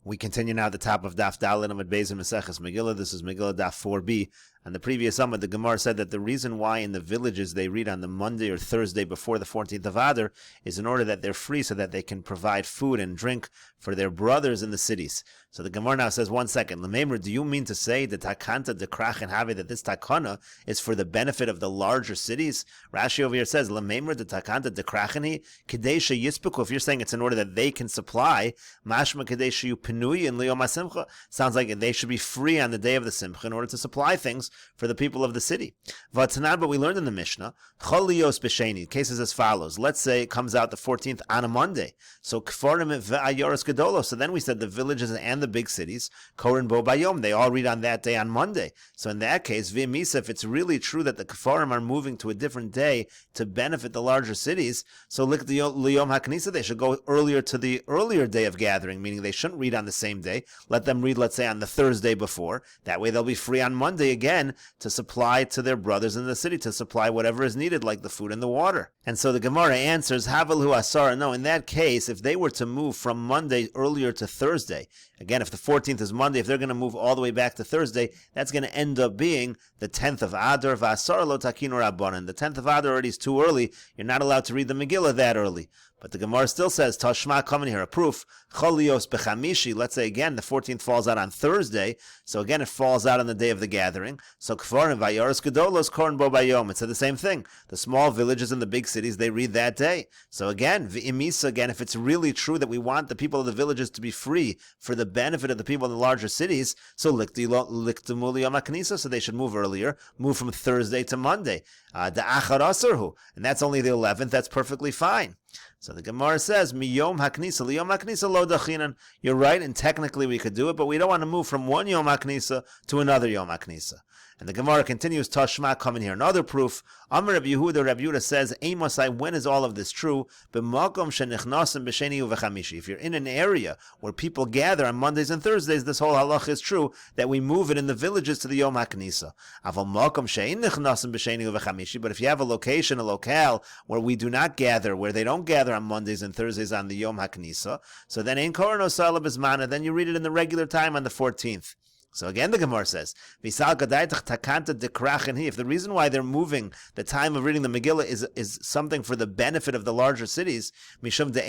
We continue now at the top of Daf Daled Amud Beis in Meseches Megillah. This is Megillah Daf 4b. On the previous Amud, the Gemara said that the reason why in the villages they read on the Monday or Thursday before the 14th of Adar is in order that they're free so that they can provide food and drink for their brothers in the cities. So the Gemara now says, 1 second, Lemeimer, do you mean to say the takanta dekrach and have that this takana is for the benefit of the larger cities? Rashi over here says, Lemeimer the takanta dekrachani kadesha yispeku. If you're saying it's in order that they can supply, mashma kadesha yu pinui and liyom hasimcha, sounds like they should be free on the day of the simcha in order to supply things for the people of the city. Vatanan, but we learned in the Mishnah, choliyos b'sheni, cases as follows. Let's say it comes out the 14th on a Monday. So kfarim ve'ayoros gedolo. So then we said the villages and the big cities, korin bo bayom, they all read on that day on Monday. So in that case, v'misa, if it's really true that the kfarim are moving to a different day to benefit the larger cities, so lik liyom haknisa, they should go earlier to the earlier day of gathering, meaning they shouldn't read on the same day. Let them read, let's say, on the Thursday before. That way they'll be free on Monday again to supply to their brothers in the city, to supply whatever is needed, like the food and the water. And so the Gemara answers, Havelhu Asara. No, in that case, if they were to move from Monday earlier to Thursday, again, if the 14th is Monday, if they're going to move all the way back to Thursday, that's going to end up being the 10th of Adar, V'asar lo takinu rabbanan. The 10th of Adar already is too early. You're not allowed to read the Megillah that early. But the Gemara still says, Tashma, come in here, a proof. Cholios bechamishi, let's say again, the 14th falls out on Thursday, so again it falls out on the day of the gathering. So Kfarim, Vayaris Gedolos, Korn Bo Bayom, it said the same thing. The small villages and the big cities, they read that day. So again, V'imisa, again, if it's really true that we want the people of the villages to be free for the benefit of the people in the larger cities, so Liktumuli Yom HaKnisa, so they should move earlier, move from Thursday to Monday. Da'achar Asarhu, and that's only the 11th, that's perfectly fine. So the Gemara says, "Miyom haknisa liyom haknisa lo dachinan." You're right, and technically we could do it, but we don't want to move from one yom haknisa to another yom haknisa. And the Gemara continues, Tashma, come in here. Another proof. Amar Rabbi Yehuda says, Amosai, when is all of this true? B'makom shenichnasim b'sheni uv'chamishi. If you're in an area where people gather on Mondays and Thursdays, this whole halach is true, that we move it in the villages to the Yom HaKnisa. Aval makom she'in nichnasim b'sheni uv'chamishi. But if you have a location, a locale, where we do not gather, where they don't gather on Mondays and Thursdays on the Yom HaKnisa, so then ein koron osala b'zmana, then you read it in the regular time on the 14th. So again, the Gemara says, if the reason why they're moving the time of reading the Megillah is something for the benefit of the larger cities, because of the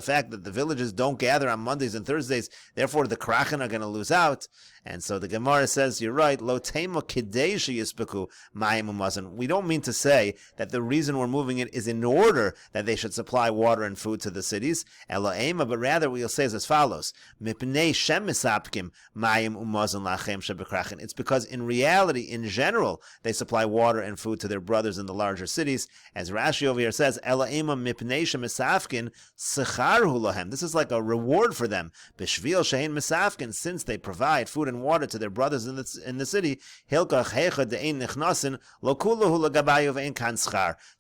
fact that the villages don't gather on Mondays and Thursdays, therefore the krachen are going to lose out. And so the Gemara says, you're right, we don't mean to say that the reason we're moving it is in order that they should supply water and food to the cities, but rather we'll say as follows, it's because in reality, in general, they supply water and food to their brothers in the larger cities. As Rashi over here says, this is like a reward for them, since they provide food and water to their brothers in the city. So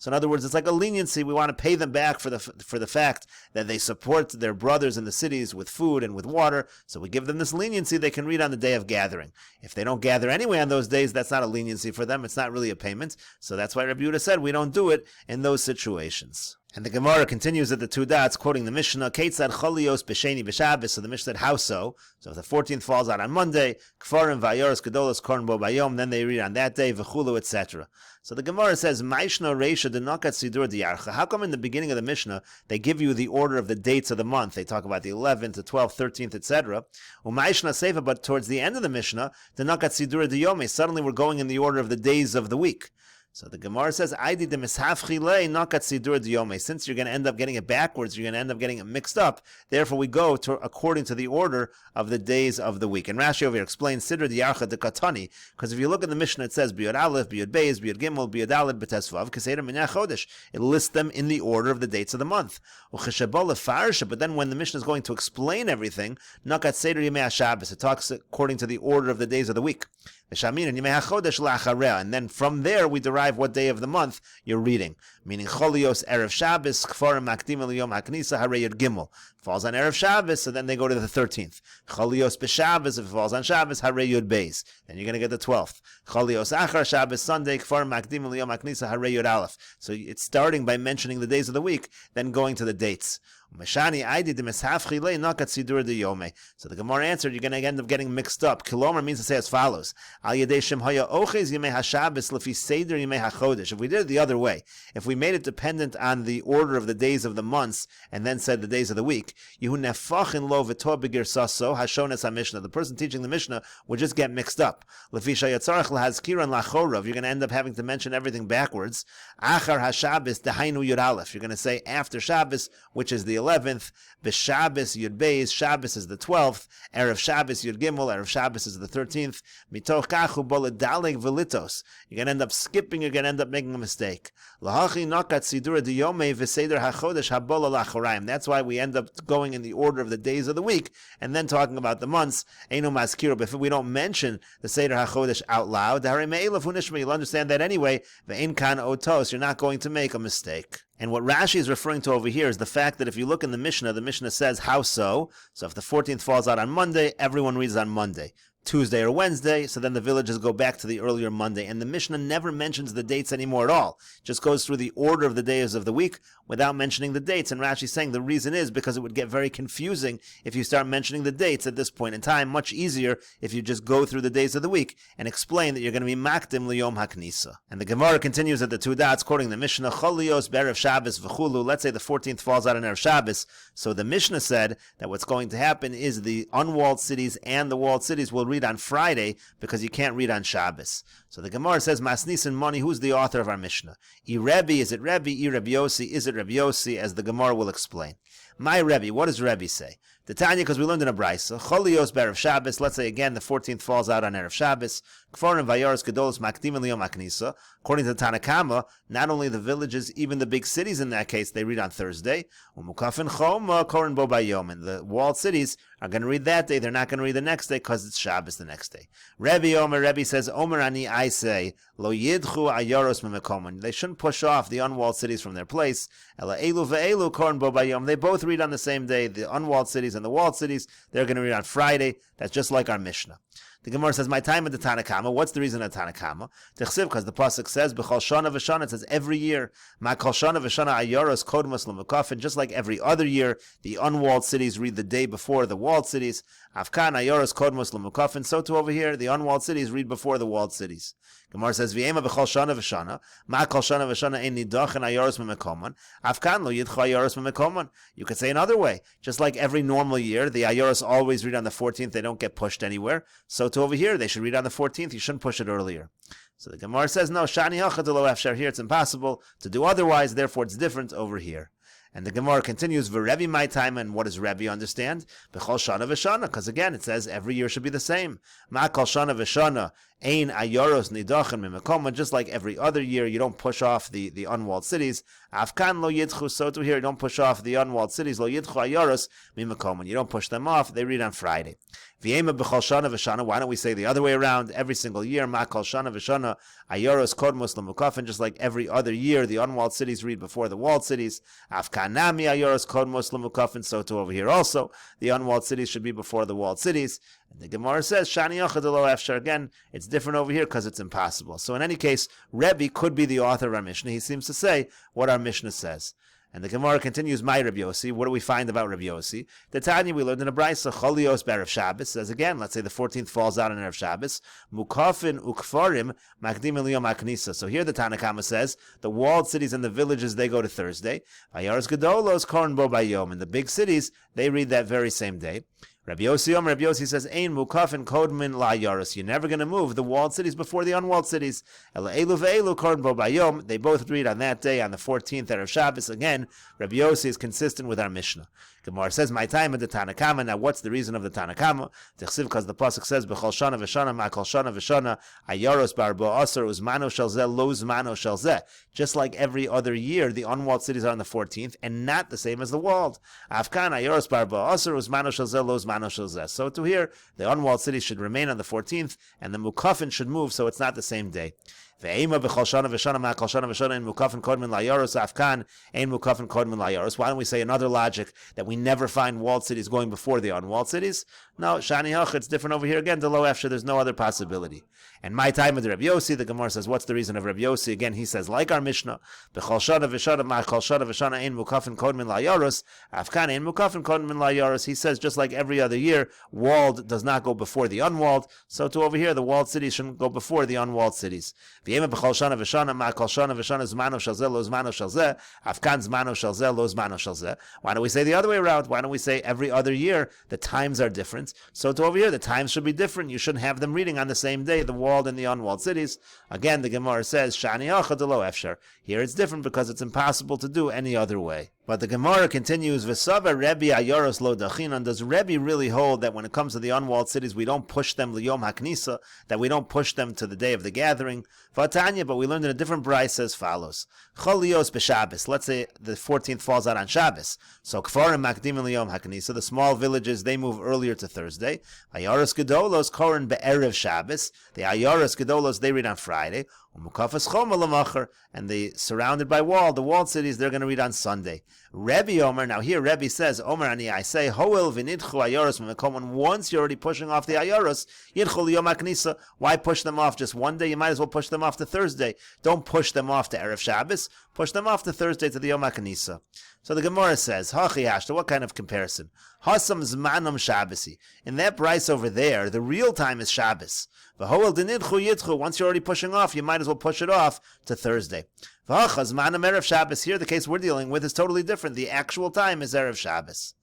in other words, it's like a leniency. We want to pay them back for the fact that they support their brothers in the cities with food and with water. So we give them this leniency. They can read on the day of gathering. If they don't gather anyway on those days, that's not a leniency for them. It's not really a payment. So that's why Rabbi Yehuda said we don't do it in those situations. And the Gemara continues at the two dots, quoting the Mishnah, Keitzad cholios b'sheni b'Shabbos. So the Mishnah said, how so? So if the 14th falls out on Monday, Kfarim v'ayoros gedolos korn bo bayom, then they read on that day, v'chulu, etc. So the Gemara says, Maishna reisha denakat sidur diarcha. How come in the beginning of the Mishnah, they give you the order of the dates of the month? They talk about the 11th, the 12th, 13th, etc. Umaishna seifa, but towards the end of the Mishnah, denakat sidur diyome. Suddenly we're going in the order of the days of the week. So the Gemara says, since you're going to end up getting it backwards, you're going to end up getting it mixed up. Therefore, we go according to the order of the days of the week. And Rashi over here explains Siddur Diyarcha de Katani, because if you look at the Mishnah, it says Biyod Aleph, Biyod Beis, Biyod Gimel, Biyod Dalet, B'Tesvav, Keseder Minach Chodesh. It lists them in the order of the dates of the month. But then when the Mishnah is going to explain everything, Nakat Seder Yemei HaShabbos, it talks according to the order of the days of the week. And then from there we derive what day of the month you're reading. meaning Cholios Erev Shabbos, Kfarim Makdim Yom HaKnisa Harei Yud Gimel. Falls on Erev Shabbos, so then they go to the 13th. Cholios B'Shabbos, if it falls on Shabbos, Harei Yud Beis. Then you're going to get the 12th. Cholios Achar Shabbos, Sunday, Kfarim Makdim Yom HaKnisa Harei Yud Aleph. So it's starting by mentioning the days of the week, then going to the dates. So the Gemara answered, you're going to end up getting mixed up. Kilomer means to say as follows. If we did it the other way, if we made it dependent on the order of the days of the months and then said the days of the week, the person teaching the Mishnah would just get mixed up. You're going to end up having to mention everything backwards. You're going to say after Shabbos, which is the 11th, B'Shabbos Yud Beis, Shabbos is the 12th, Erev Shabbos Yud Gimel, Erev Shabbos is the 13th, Mitoch Kachu Boledaleg Velitos. You're going to end up skipping, you're going to end up making a mistake. Lahachi Nakat Sidura Diyome V'Seder HaChodesh Habola Lachoraim. That's why we end up going in the order of the days of the week, and then talking about the months. Einu Maskiro, but if we don't mention the Seder HaChodesh out loud, you'll understand that anyway. Ve'en Kan Otos, you're not going to make a mistake. And what Rashi is referring to over here is the fact that if you look in the Mishnah says, how so? So if the 14th falls out on Monday, everyone reads on Monday. Tuesday or Wednesday, so then the villages go back to the earlier Monday. And the Mishnah never mentions the dates anymore at all. It just goes through the order of the days of the week without mentioning the dates. And Rashi's saying the reason is because it would get very confusing if you start mentioning the dates at this point in time. Much easier if you just go through the days of the week and explain that you're going to be makdim liyom haknisa. And the Gemara continues at the two dots, quoting the Mishnah, Cholios be'erev Shabbos v'chulu. Let's say the 14th falls out on Erev Shabbos. So the Mishnah said that what's going to happen is the unwalled cities and the walled cities will read on Friday because you can't read on Shabbos. So the Gemara says, Masnisin Moni, who's the author of our Mishnah? Rebbe, is it Rebbe? Rebbe Yossi, is it Rebbe Yossi? As the Gemara will explain. My Rebbe, what does Rebbe say? The Tanya, because we learned in a Brisa, Cholios be'erev Shabbos, let's say again the 14th falls out on Erev Shabbos, Kfarim vayaros gedolos makdim liyom haknisa. According to the Tanakama, not only the villages, even the big cities in that case, they read on Thursday. Umukafin choma korin bo bayom. And the walled cities are going to read that day. They're not going to read the next day because it's Shabbos the next day. Rebbe says, Omer ani I say, lo yidchu ayaros memekomon. They shouldn't push off the unwalled cities from their place. Ela elu ve'elu korin bo bayom. They both read on the same day. The unwalled cities and the walled cities, they're going to read on Friday. That's just like our Mishnah. The Gemara says, my time at the Tanakama. What's the reason of Tanakama? Because the pasuk says, B'chol shana v'shana, it says every year. Ma kol shana v'shana ayoros kodmos l'mukafin. Just like every other year, the unwalled cities read the day before the walled cities. Afkan ayoros kodmos l'mukafin. So too over here, the unwalled cities read before the walled cities. Gemara says, V'yema b'chol shana v'shana. Ma kol shana v'shana ein nidachin ayoros m'mekomon. Afkan lo yidcha ayoros m'mekomon. You could say another way. Just like every normal year, the ayoros always read on the 14th. They don't get pushed anywhere. So too over here, they should read on the 14th. You shouldn't push it earlier. So the Gemara says, no, shani hachatolo afshar. Here it's impossible to do otherwise, therefore it's different over here. And the Gemara continues, V'Rebbe my time, and what does Rebbe understand? B'chol shana v'shana, because again it says every year should be the same. Ma kol shana v'shana, ein ayoros nidachin mimekomon, just like every other year, you don't push off the unwalled cities. Afkan lo yidchu, so to here, you don't push off the unwalled cities, lo yidchu ayoros mimekomon, you don't push them off, they read on Friday. V'yema b'chol shana v'shana, why don't we say the other way around, every single year, ma kol shana v'shana, ayoros kodmos l'mukafin, just like every other year, the unwalled cities read before the walled cities. Afkanami ayoros kodmos l'mukafin, so too over here also, the unwalled cities should be before the walled cities. And the Gemara says, Shani Yachadolo Afshar, again, it's different over here because it's impossible. So in any case, Rebbe could be the author of our Mishnah. He seems to say what our Mishnah says. And the Gemara continues, my Rebbe Yossi. What do we find about Rebbe Yossi? The Tanya we learned in a Brisa, Cholios be'erev Shabbos, says again, let's say the 14th falls out on Erev Shabbos, Mukafin ukfarim makdim eliyom haknisa. So here the Tanakama says, the walled cities and the villages, they go to Thursday. Vayaros gedolos korin bo bayom. In the big cities, they read that very same day. Rabbi Yossi says, Ein mukafin kodmin la yaros. You're never going to move the walled cities before the unwalled cities. Ela elu ve'elu korin bo bayom. They both read on that day, on the 14th Erev Shabbos. Again, Rabbi Yossi is consistent with our Mishnah. Gemara says, my time at the Tanakama. Now, what's the reason of the Tanakama? Because the pasuk says, B'chol shana v'shana, ma kol shana v'shana, ayoros barbo aser uzmano shel zeh, lo uzmano shel zeh. Just like every other year, the unwalled cities are on the 14th, and not the same as the walled. Afkan ayoros barbo aser uzmano shel zeh, lo uzmano shel zeh. So to here, the unwalled cities should remain on the 14th, and the mukafin should move, so it's not the same day. Ve'ema b'chol shana v'shana ma'kol shana v'shana in mukafin kodmin layaros afkan ein mukafin kodmin layaros. Why don't we say another logic that we never find walled cities going before the unwalled cities? No, shani hach, it's different over here again. The lo efsher, there's no other possibility. And my time of the Reb Yossi, the Gemara says, what's the reason of Reb Yossi? Again, he says, like our Mishnah, b'chol shana v'shana ma'kol shana v'shana ein mukafin kodmin layaros afkan ein mukafin kodmin layaros. He says, just like every other year, walled does not go before the unwalled. So to over here, the walled cities shouldn't go before the unwalled cities. Why don't we say the other way around? Why don't we say every other year the times are different? So to over here, the times should be different. You shouldn't have them reading on the same day, the walled and the unwalled cities. Again, the Gemara says, Shani Achad lo efshar. Here it's different because it's impossible to do any other way. But the Gemara continues, V'sava Rebbe Ayoros lo dachinan. Does Rebbe really hold that when it comes to the unwalled cities, we don't push them liyom haknisa, that we don't push them to the day of the gathering? V'atanya, but we learned in a different brayse as follows: Chol liyos b'Shabbos. Let's say the 14th falls out on Shabbos, so kfarim makdimin liyom haknisa. The small villages, they move earlier to Thursday. Ayoros gedolos korin be'erev Shabbos. The Ayoros gedolos, they read on Friday. And they surrounded by the walled cities, they're going to read on Sunday. Rebbe Omer, now here Rebbe says, Omer ani, I say, Hoel v'nidchu ayoros mekoman. Once you're already pushing off the ayoros, yidchu liyom haknisa. Why push them off just one day? You might as well push them off to Thursday. Don't push them off to Erev Shabbos. Push them off to Thursday to the Yom HaKnisa. So the Gemara says, Hachi hashta, what kind of comparison? Hasam zmanam Shabbasi. In that price over there, the real time is Shabbos. V'hoel denidchu yidchu. Once you're already pushing off, you might as well push it off to Thursday. V'hacha zmanam Erev Shabbos. Here, the case we're dealing with is totally different. The actual time is Erev Shabbos.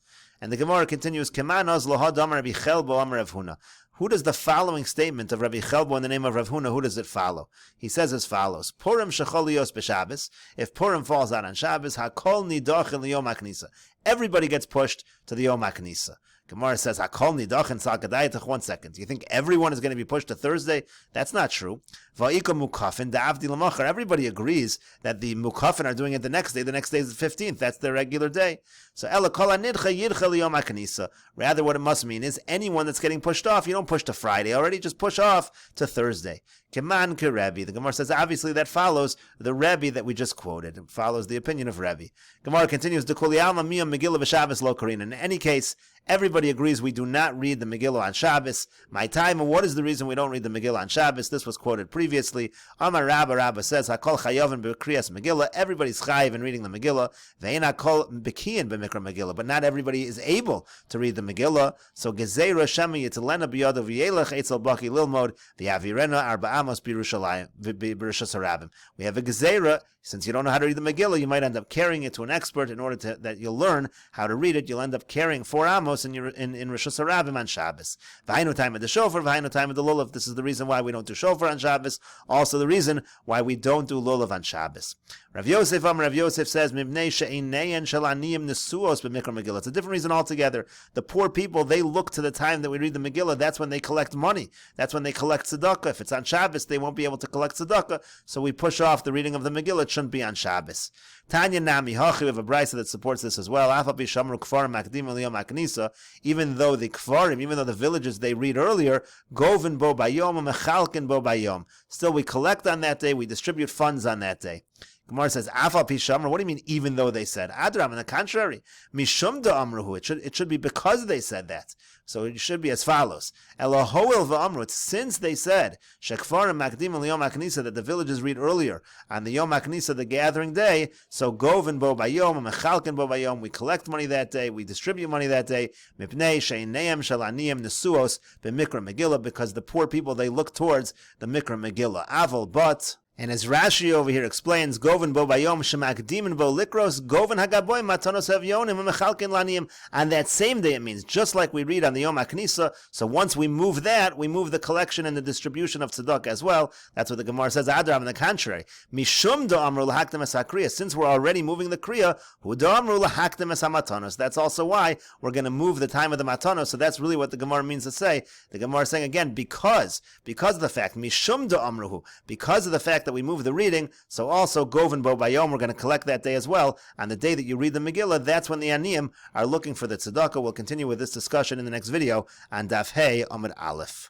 And the Gemara continues, Kemanaz lohad amar Rabbi Chelbo amar Rav Huna. Who does the following statement of Rabbi Chelbo in the name of Rav Huna, who does it follow? He says as follows: Purim shecholios b'Shabbos. If Purim falls out on Shabbos, hakol nidachin liyom haknisa. Everybody gets pushed to the Yom HaKnisa. Gemara says, Hakol nidachin salkadayatach. 1 second. Do you think everyone is going to be pushed to Thursday? That's not true. Va'ika mukafin da'avdi l'machar. Everybody agrees that the mukafin are doing it the next day. The next day is the 15th. That's their regular day. So ela kol hanidcha yidcha liyom haknisa. Rather, what it must mean is anyone that's getting pushed off, you don't push to Friday already, just push off to Thursday. Keman ke Rebbe. The Gemara says, obviously that follows the Rebbe that we just quoted. It follows the opinion of Rebbe. Gemara continues, Dekuli alma miyam Megillah v'Shabbos lo karin. In any case, everybody agrees we do not read the Megillah on Shabbos. My time, what is the reason we don't read the Megillah on Shabbos? This was quoted previously. Amar Rabba says, Hakol chayavin b'kriyas Megillah. Everybody's chayiv in reading the Megillah. Ve'en hakol b'kiyin b'mikra Megillah. But not everybody is able to read the Megillah. So gezeira shema yitlena b'yada v'yelech etzel baki lilmod v'yavirena arba amos b'Yerushalayim b'Rishas Harabim. We have a gezeira. Since you don't know how to read the Megillah, you might end up carrying it to an expert in order that you'll learn how to read it. You'll end up carrying 4 amos in Rishas Harabim on Shabbos. V'hainu time of the shofar, v'hainu time of the lulav. This is the reason why we don't do shofar on Shabbos. Also the reason why we don't do lulav on Shabbos. Rav Yosef says, Mibnei she'einein shel aniyim nesuos b'mikra Megillah. It's a different reason altogether. The poor people, they look to the time that we read the Megillah. That's when they collect money. That's when they collect tzedakah. If it's on Shabbos, they won't be able to collect tzedakah. So we push off the reading of the Megillah. It shouldn't be on Shabbos. Tanya Nami Hachi, we have a brayso that supports this as well. Even though the kfarim, even though the villages they read earlier, govin bo bayom, mechalkin bo bayom. Still, we collect on that day. We distribute funds on that day. Gemara says, Afal pi shamru. What do you mean, even though they said? Adram, on the contrary. Mishum da amruhu. It should be because they said that. So it should be as follows. Elohoel va'amru. Since they said, Shekfarim makdim l'yom haknisa, that the villages read earlier on the Yom HaKnisa, the gathering day, so govin bo bayom, mechalkin bo bayom. We collect money that day. We distribute money that day. Mipnei she'eineim shel aniyim nesuos b'mikra Megillah, because the poor people, they look towards the Mikra Megillah. Aval, but... And as Rashi over here explains, Govin bo bayom shemakdimin bo likros, Govin hagaboy matanos havyonim umechalkin laniyim. On that same day, it means just like we read on the Yom HaKnisa. So once we move that, we move the collection and the distribution of tzedakah as well. That's what the Gemara says. Adram, on the contrary, mishum do amru lahaktem es hakriya. Since we're already moving the kriya, hu do amru lahaktem es hamatanos. That's also why we're going to move the time of the matanos. So that's really what the Gemara means to say. The Gemara is saying again, because of the fact, mishum do amruhu, because of the fact that we move the reading, so also Govin bo bayom, we're going to collect that day as well. On the day that you read the Megillah, that's when the Aniyim are looking for the tzedakah. We'll continue with this discussion in the next video on Daf Hey Amud Aleph.